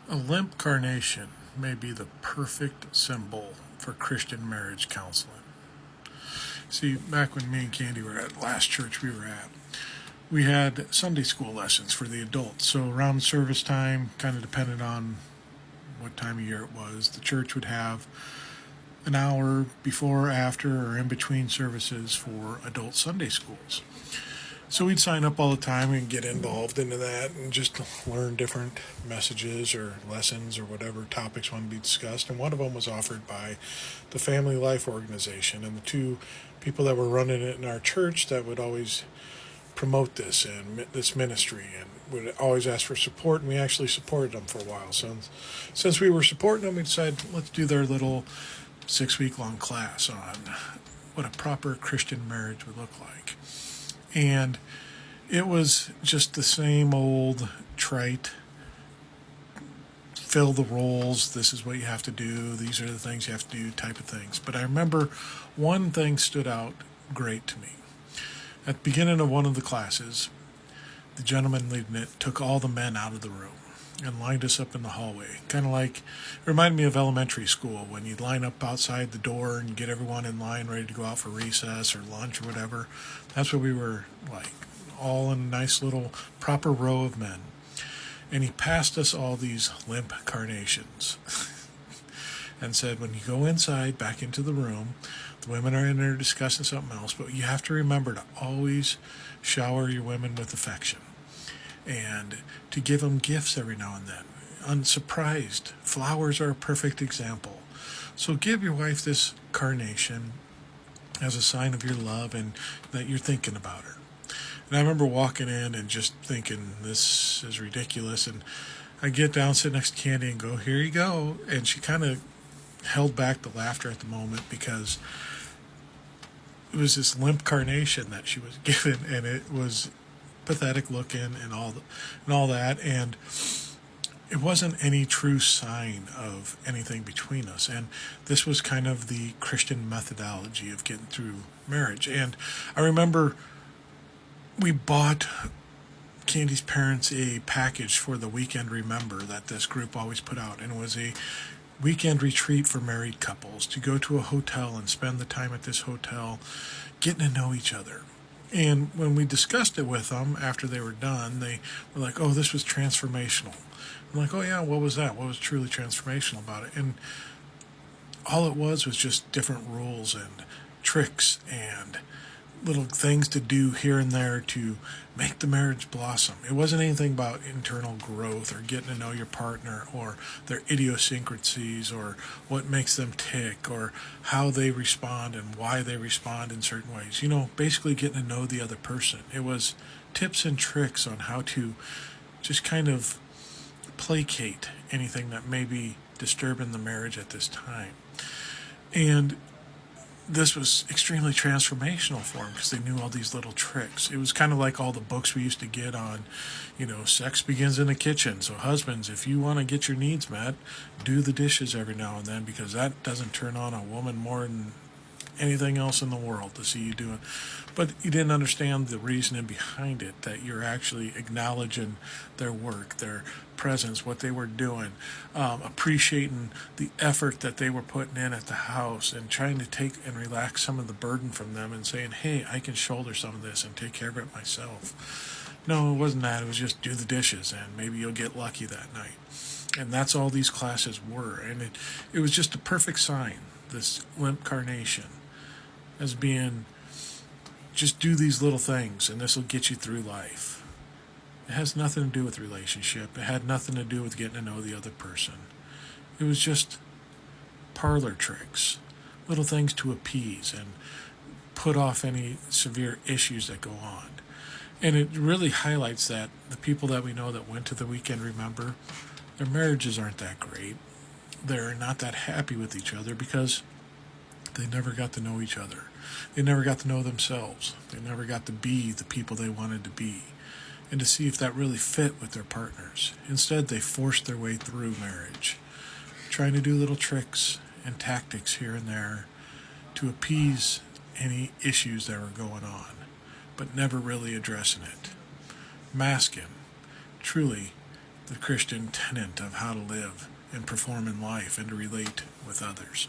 A limp carnation may be the perfect symbol for Christian marriage counseling. See, back when me and Candy were at last church we were at, we had Sunday school lessons for the adults. So around service time, kind of depended on what time of year it was, the church would have an hour before, after, or in between services for adult Sunday schools. So we'd sign up all the time and get involved into that and just learn different messages or lessons or whatever topics want to be discussed. And one of them was offered by the Family Life Organization, and the two people that were running it in our church that would always promote this and this ministry and would always ask for support, and we actually supported them for a while. So since we were supporting them, we decided let's do their little 6-week long class on what a proper Christian marriage would look like. And it was just the same old trite, fill the roles, this is what you have to do, these are the things you have to do type of things. But I remember one thing stood out great to me. At the beginning of one of the classes, the gentleman leading it took all the men out of the room and lined us up in the hallway. Kind of like, it reminded me of elementary school when you'd line up outside the door and get everyone in line ready to go out for recess or lunch or whatever. That's what we were like, all in a nice little proper row of men. And he passed us all these limp carnations and said, when you go inside, back into the room, the women are in there discussing something else, but you have to remember to always shower your women with affection and to give them gifts every now and then. Unsurprised. Flowers are a perfect example. So give your wife this carnation as a sign of your love and that you're thinking about her. And I remember walking in and just thinking, this is ridiculous. And I get down, sit next to Candy and go, here you go. And she kind of held back the laughter at the moment because it was this limp carnation that she was given, and it was pathetic looking and all that, and it wasn't any true sign of anything between us. And this was kind of the Christian methodology of getting through marriage. And I remember we bought Candy's parents a package for the Weekend Remember that this group always put out, and it was a weekend retreat for married couples to go to a hotel and spend the time at this hotel getting to know each other. And when we discussed it with them after they were done, they were like, oh, this was transformational. I'm like, oh yeah, what was that? What was truly transformational about it? And all it was just different rules and tricks and little things to do here and there to make the marriage blossom. It wasn't anything about internal growth or getting to know your partner or their idiosyncrasies or what makes them tick or how they respond and why they respond in certain ways. You know, basically getting to know the other person. It was tips and tricks on how to just kind of placate anything that may be disturbing the marriage at this time. And this was extremely transformational for them because they knew all these little tricks. It was kind of like all the books we used to get on, sex begins in the kitchen. So husbands, if you want to get your needs met, do the dishes every now and then because that doesn't turn on a woman more than anything else in the world to see you do it. But you didn't understand the reasoning behind it, that you're actually acknowledging their work, their presence, what they were doing, appreciating the effort that they were putting in at the house and trying to take and relax some of the burden from them and saying, hey, I can shoulder some of this and take care of it myself. No, it wasn't that. It was just do the dishes and maybe you'll get lucky that night. And that's all these classes were. And it was just a perfect sign, this limp carnation, as being just do these little things and this will get you through life. It has nothing to do with relationship. It had nothing to do with getting to know the other person. It was just parlor tricks, little things to appease and put off any severe issues that go on. And it really highlights that the people that we know that went to the Weekend Remember, their marriages aren't that great. They're not that happy with each other because they never got to know each other. They never got to know themselves. They never got to be the people they wanted to be and to see if that really fit with their partners. Instead, they forced their way through marriage, trying to do little tricks and tactics here and there to appease any issues that were going on, but never really addressing it. Masking, truly the Christian tenet of how to live and perform in life and to relate with others.